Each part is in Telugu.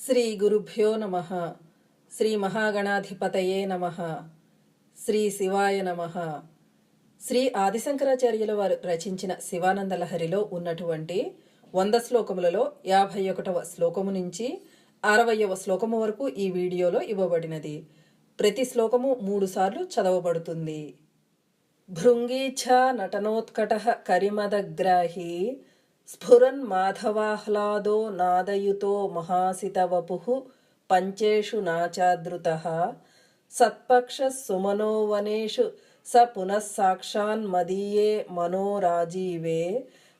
శ్రీ గురుభ్యో నమః. శ్రీ మహాగణాధిపతయే నమః. శ్రీ శివాయ నమః. శ్రీ ఆదిశంకరాచార్యుల వారు రచించిన శివానంద లహరిలో ఉన్నటువంటి 100 శ్లోకములలో 51వ శ్లోకము నుంచి 60వ శ్లోకము వరకు ఈ వీడియోలో ఇవ్వబడినది. ప్రతి శ్లోకము 3 సార్లు చదవబడుతుంది. భృంగీచ్ఛ నటనోత్కటః కరిమదగ్రాహి స్ఫురన్ మాధవాహ్లాదో నాదయుతో మహాసితవపుః పంచేషు నాచాదృతః సత్పక్షః సుమనో వనేషు స పునః సాక్షాన్ మదీయే మనోరాజీవే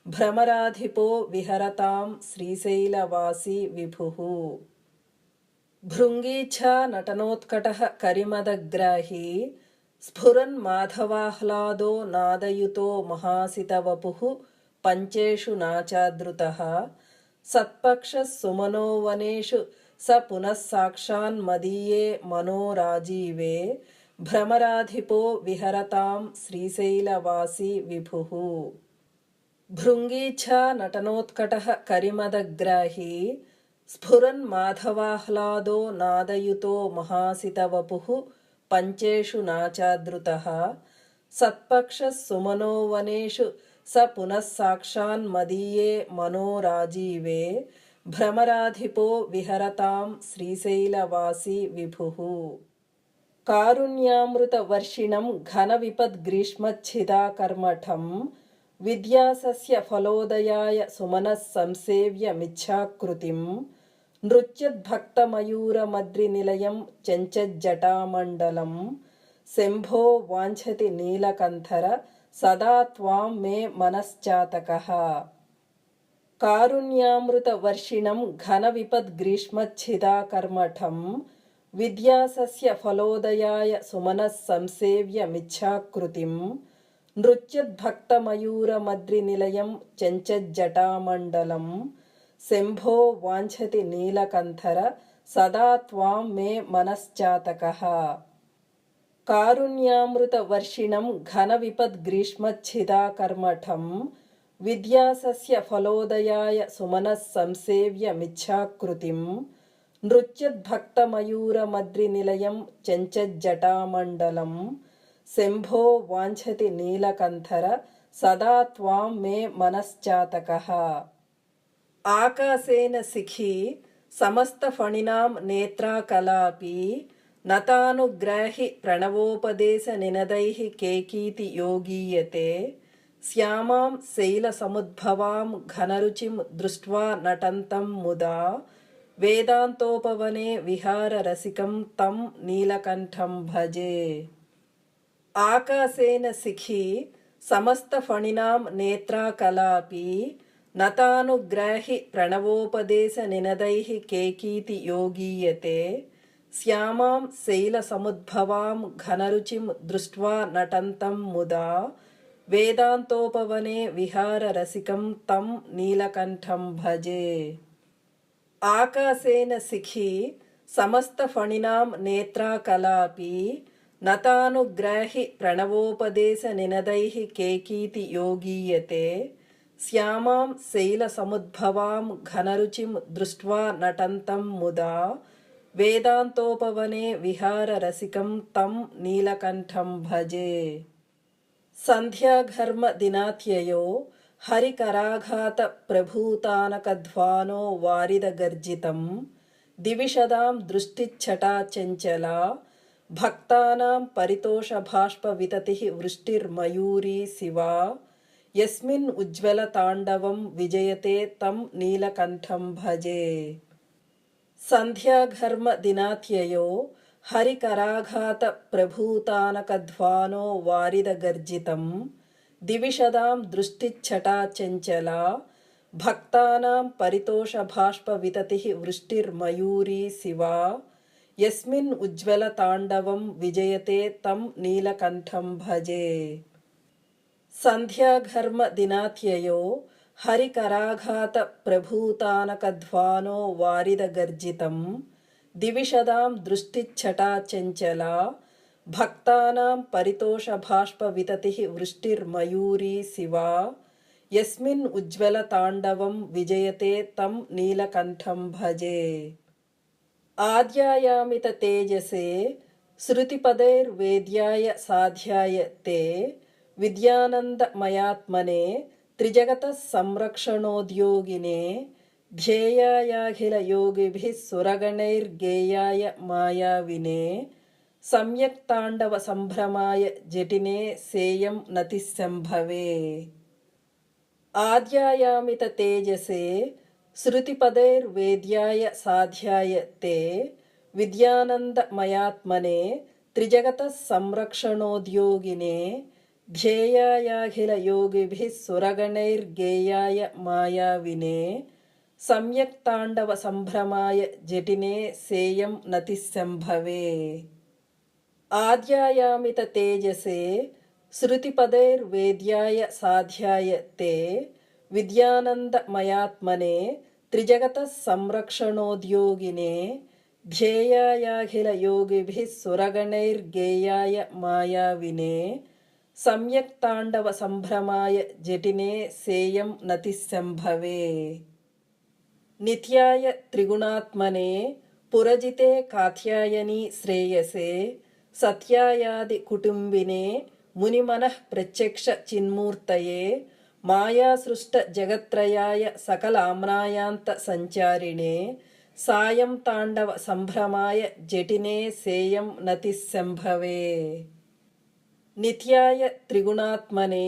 భ్రమరాధిపో విహరతాం శ్రీశైలవాసి విభుః. భృంగీచ్ఛ నటనోత్కటః కరిమదగ్రాహి స్ఫురన్ మాధవాహ్లాదో నాదయుతో మహాసితవపుః పంచేషు నాచాదృతః సత్పక్షః సుమనో వనేషు స పునః సాక్షాన్ మదీయే మనోరాజీవే భ్రమరాధిపో విహరతాం శ్రీశైలవాసి విభుః. భృంగీచ్ఛ నటనోత్కటః కరిమదగ్రాహి స్ఫురన్ మాధవాహ్లాదో నాదయుతో మహాసితవపుః పంచేషు నాచాదృతః సత్పక్షః సుమనో వనేషు స పునః సాక్షాన్ మదీయే మనోరాజీవే భ్రమరాధిపో విహరతాం శ్రీశైలవాసి విభుః. కారుణ్యామృత వర్షిణం ఘన విపద్గ్రీష్మచ్ఛిదాకర్మఠం విద్యాసస్య ఫలోదయాయ సుమనః సంసేవ్యమిచ్ఛాకృతిం నృత్యద్భక్తమయూరమద్రినిలయం చెంచజ్జటామండలం శంభో వాంఛతి నీలకంఠర సదా త్వాం మే మనశ్చాతకః. కారుణ్యామృత వర్షిణం ఘన విపద్గ్రీష్మచ్ఛిదాకర్మఠం విద్యాసస్య ఫలోదయాయ సుమనః సంసేవ్యమిచ్ఛాకృతిం నృత్యద్భక్తమయూరమద్రినిలయం చెంచజ్జటామండలం శంభో వాంఛతి నీలకంఠర సదా త్వాం మే మనశ్చాతకః. కారుణ్యామృత వర్షిణం ఘన విపద్గ్రీష్మచ్ఛిదాకర్మఠం విద్యాసస్య ఫలోదయాయ సుమనః సంసేవ్యమిచ్ఛాకృతిం నృత్యద్భక్తమయూరమద్రినిలయం చెంచజ్జటామండలం శంభో వాంఛతి నీలకంఠర సదా త్వాం మే మనశ్చాతకః. ఆకాశేన శిఖి సమస్తఫణినాం నేత్రాకలాపి నతానుగ్రాహి ప్రణవోపదేశ నినదైః కేకీతి యోగీయతే శ్యామాం శైలసముద్భవాం ఘనరుచిం దృష్ట్వా నటంతం ముదా వేదాంతోపవనే విహారరసికం తం నీలకంఠం భజే. ఆకాశేన శిఖి సమస్తఫణినాం నేత్రాకలాపి నతానుగ్రాహి ప్రణవోపదేశ నినదైః కేకీతి యోగీయతే శ్యామాం శైలసముద్భవాం ఘనరుచిం దృష్ట్వా నటంతం ముదా వేదాంతోపవనే విహారరసికం తం నీలకంఠం భజే. ఆకాశేన శిఖి సమస్తఫణినాం నేత్రాకలాపి నతానుగ్రాహి ప్రణవోపదేశ నినదైః కేకీతి యోగీయతే శ్యామాం శైలసముద్భవాం ఘనరుచిం దృష్ట్వా నటంతం ముదా వేదాంతోపవనే విహారరసికం తం నీలకంఠం భజే. సంధ్యాఘర్మ దినాత్యయో హరికరాఘాత ప్రభూతానకధ్వానో వారిదగర్జితం దివిషదాం దృష్టిచ్ఛటా చంచలా భక్తానాం పరితోషభాష్ప వితతిః వృష్టిర్మయూరీ శివా యస్మిన్ ఉజ్వల తాండవం విజయతే తం నీలకంఠం భజే. సంధ్యాఘర్మ దినాత్యయో హరికరాఘాత ప్రభూతానకధ్వానో వారిదగర్జితం దివిషదాం దృష్టిచ్ఛటా చంచలా భక్తానాం పరితోషభాష్ప వితతిః వృష్టిర్మయూరీ శివా యస్మిన్ ఉజ్వల తాండవం విజయతే తం నీలకంఠం భజే. సంధ్యాఘర్మ దినాత్యయో హరికరాఘాత ప్రభూతానకధ్వానో వారిదగర్జితం దివిషదాం దృష్టిచ్ఛటా చంచలా భక్తానాం పరితోషభాష్ప వితతిః వృష్టిర్మయూరీ శివా యస్మిన్ ఉజ్వల తాండవం విజయతే తం నీలకంఠం భజే. आद्यायामित तेजसे श्रुतिपदैर्वेद्याय साध्याय ते विद्यानन्दमयात्मने त्रिजगतः संरक्षणोद्योगिने ध्येयायाखिलयोगिभिः सुरगणैर्गेयाय मायाविने सम्यक् ताण्डवसम्भ्रमाय जटिने सेयं नतिस्सम्भवे। आद्यायामित तेजसे श्रुतिपदैर्वेद्याय साध्याय ते विद्यानन्दमयात्मने त्रिजगतः संरक्षणोद्योगिने ध्येयायाखिलयोगिभिः सुरगणैर्गेयाय मायाविने सम्यक् ताण्डवसम्भ्रमाय जटिने सेयं नतिस्सम्भवे। आद्यायामित तेजसे श्रुतिपदैर्वेद्याय साध्याय ते विद्यानन्दमयात्मने त्रिजगतः संरक्षणोद्योगिने ध्येयायाखिलयोगिभिः सुरगणैर्गेयाय मायाविने सम्यक् ताण्डवसम्भ्रमाय जटिने सेयं नतिस्सम्भवे। नित्याय त्रिगुणात्मने पुरजिते कात्यायनी श्रेयसे सत्यायादिकुटुम्बिने मुनिमनः प्रत्यक्ष चिन्मूर्तये मायासृष्टजगत्त्रयाय सकलाम्नायान्त संचारिणे सायं ताण्डव संभ्रमाय जटिने सेयं नतिस्सम्भवे। नित्याय त्रिगुणात्मने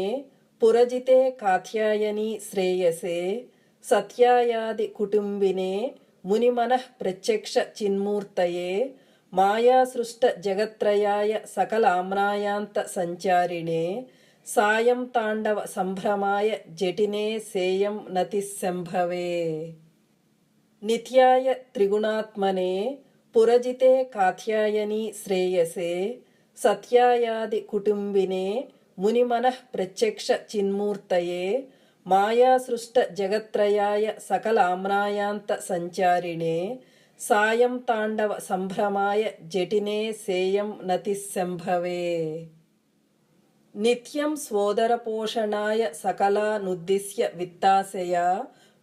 पुरजिते कात्यायनी श्रेयसे सत्यायादिकुटुम्बिने मुनिमनः प्रत्यक्ष चिन्मूर्तये मायासृष्टजगत्त्रयाय सकलाम्नायान्त संचारिणे सायं ताण्डव संभ्रमाय जटिने सेयं नतिस्सम्भवे। नित्याय त्रिगुणात्मने पुरजिते कात्यायनी श्रेयसे सत्यायादिकुटुम्बिने मुनिमनः प्रत्यक्ष चिन्मूर्तये मायासृष्टजगत्त्रयाय सकलाम्नायान्त संचारिणे सायं ताण्डव संभ्रमाय जटिने सेयं नतिस्सम्भवे। नित्यं स्वोदरपोषणाय सकलानुद्दिश्य वित्ताशया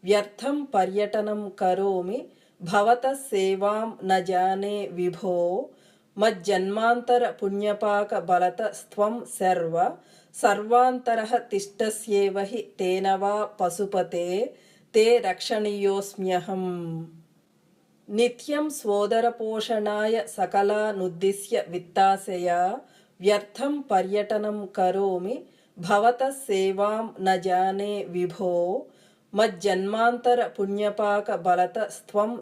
व्यर्थं पर्यटनं करोमि भवतः सेवां न जाने विभो मज्जन्मान्तर पुण्यपाकबलतस्त्वं सर्वान्तरः तिष्ठस्येव हि तेन वा पशुपते ते रक्षणीयोऽस्म्यहम्। नित्यं स्वोदरपोषणाय सकलानुद्दिश्य वित्ताशया व्यर्थं पर्यटनं करोमि भवतः सेवां न जाने विभो मज्जन्मान्तर पुण्यपाकबलतस्त्वं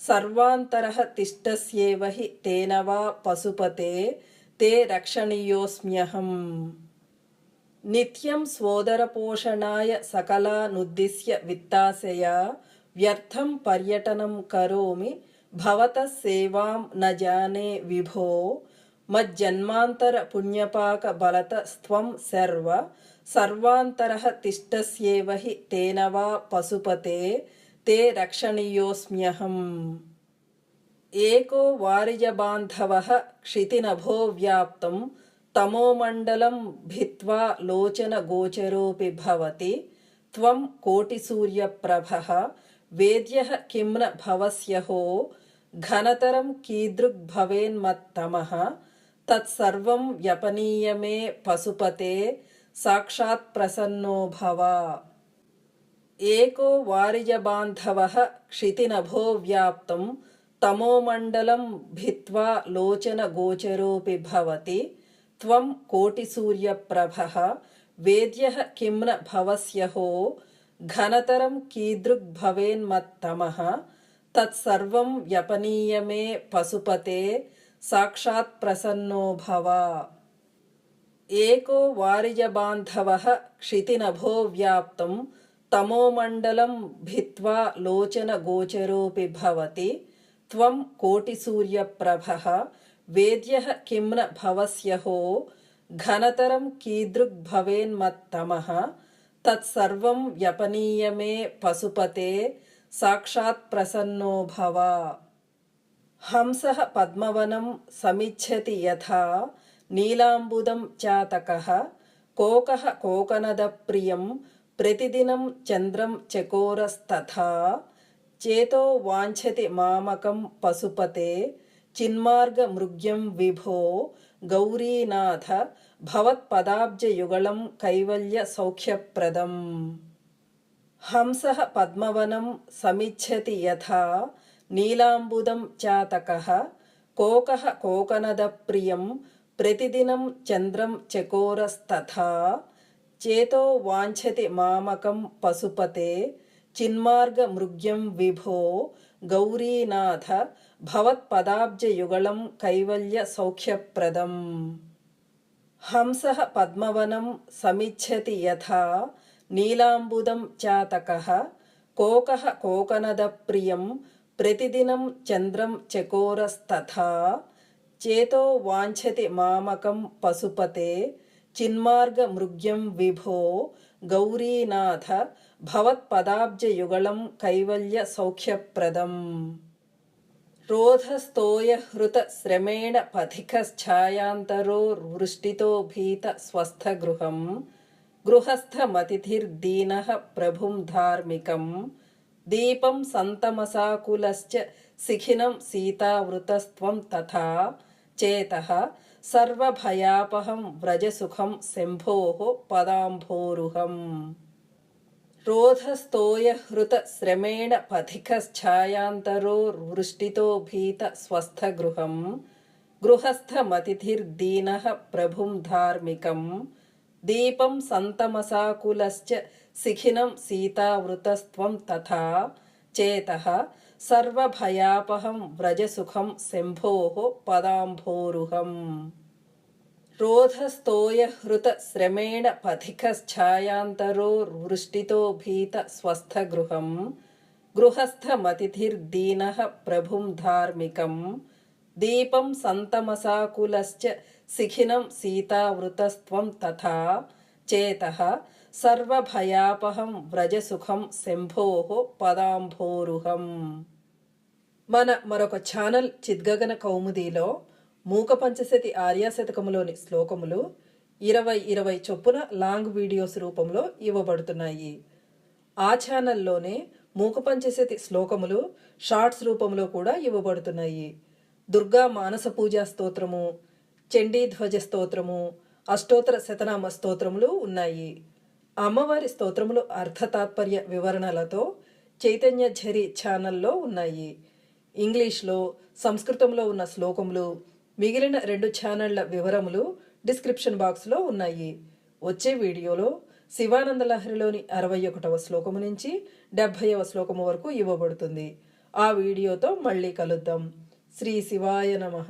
सर्वान्तरः तिष्ठस्येव हि तेन वा पशुपते ते रक्षणीयोऽस्म्यहम्। नित्यं स्वोदरपोषणाय सकलानुद्दिश्य वित्ताशया व्यर्थं पर्यटनं करोमि भवतः सेवां न जाने विभो मज्जन्मान्तर पुण्यपाकबलतस्त्वं सर्वान्तरः तिष्ठस्येव हि तेन वा पशुपते ते रक्षणीयोऽस्म्यहम्। एको वारिजबान्धवः क्षितिनभो व्याप्तं तमोमण्डलं भित्त्वा लोचनगोचरोऽपि भवति त्वं कोटिसूर्यप्रभः वेद्यः किं न भवस्यहो घनतरं कीदृग्भवेन्मत्तमः तत्सर्वं व्यपनीय मे पशुपते साक्षात् प्रसन्नो भव। एको वारिजबान्धवः क्षितिनभो व्याप्तं तमोमण्डलं भित्त्वा लोचनगोचरोऽपि भवति त्वं कोटिसूर्यप्रभः वेद्यः किं न भवस्यहो घनतरं कीदृग्भवेन्मत्तमः तत्सर्वं व्यपनीय मे पशुपते साक्षात् प्रसन्नो भव। एको वारिजबान्धवः क्षितिनभो व्याप्तं तमोमण्डलं भित्त्वा लोचनगोचरोऽपि भवति त्वं कोटिसूर्यप्रभः वेद्यः किं न भवस्यहो घनतरं कीदृग्भवेन्मत्तमः तत्सर्वं व्यपनीय मे पशुपते साक्षात् प्रसन्नो भव। हंसः पद्मवनं समिच्छति यथा नीलाम्बुदं चातकः कोकः कोकनदप्रियं प्रतिदिनं चन्द्रं चकोरस्तथा చేతో వాంఛతి మామకం పశుపతే చిన్మార్గమృగ్యం విభో గౌరీనాథ భవత్పదాబ్జయుగళం కైవల్య సౌఖ్యప్రదం. హంసః పద్మవనం సమిచ్చతి యథా నీలాంబుదం చాతకః కోకః కోకనదప్రియం ప్రతిదినం చంద్రం చకోరస్తథా. చేతో వాంఛతి మామకం పశుపతే చిన్మార్గమృగ్యం విభో గౌరీనాథ భవత్పదాబ్జయుగళం కైవల్య సౌఖ్యప్రదం. హంసః పద్మవనం సమిచ్చతి యథా నీలాంబుదం చాతకః కోకః కోకనదప్రియం ప్రతిదినం చంద్రం చకోరస్తథా. చేతో వాంఛతి మామకం పశుపతే చిన్మార్గమృగ్యం విభో గౌరీనాథ భవత్పదాబ్జయుగళం కైవల్య సౌఖ్యప్రదం. రోధస్తోయహృత శ్రమేణ పథికశ్ఛాయాంతరో వృష్టితో భీత స్వస్థగృహం గృహస్థమతిథిర్దీనః ప్రభుం ధార్మికం. దీపం సంతమసాకులశ్చ శిఖినం సీతావృతస్త్వం తథా. చేతః సర్వభయాపహం వ్రజసుఖం శంభోః పదాంభోరుహం. రోధస్తోయహృత శ్రమేణ పథికశ్ఛాయాంతరో వృష్టితో భీత స్వస్థగృహం గృహస్థమతిథిర్దీనః ప్రభుం ధార్మికం. దీపం సంతమసాకులశ్చ శిఖినం సీతావృతస్త్వం తథా. చేతః సర్వభయాపహం వ్రజసుఖం శంభోః పదాంభోరుహం. రోధస్తోయహృత శ్రమేణ పథికశ్ఛాయాంతరో వృష్టితో భీత స్వస్థగృహం గృహస్థమతిథిర్దీనః ప్రభుం ధార్మికం. దీపం సంతమసాకులశ్చ శిఖినం సీతావృతస్త్వం తథా. చేతః సర్వభయాపహం వ్రజసుఖం శంభోః పదాంభోరుహం. మన మరొక ఛానల్ చిద్గగన కౌముదీలో మూక పంచశతి ఆర్యాశతకములోని శ్లోకములు 20-20 చొప్పున లాంగ్ వీడియోస్ రూపంలో ఇవ్వబడుతున్నాయి. ఆ ఛానల్లోనే మూక పంచశతి శ్లోకములు షార్ట్స్ రూపంలో కూడా ఇవ్వబడుతున్నాయి. దుర్గా మానస పూజా స్తోత్రము, చండీ ధ్వజ స్తోత్రము, అష్టోత్తర శతనామ స్తోత్రములు ఉన్నాయి. అమ్మవారి స్తోత్రములు అర్థతాత్పర్య వివరణలతో చైతన్య ఝరి ఛానల్లో ఉన్నాయి. ఇంగ్లీష్లో, సంస్కృతంలో ఉన్న శ్లోకములు, మిగిలిన 2 ఛానళ్ల వివరములు డిస్క్రిప్షన్ బాక్స్లో ఉన్నాయి. వచ్చే వీడియోలో శివానంద లహరిలోని 61వ శ్లోకము నుంచి 70వ శ్లోకము వరకు ఇవ్వబడుతుంది. ఆ వీడియోతో మళ్ళీ కలుద్దాం. శ్రీ శివాయ నమః.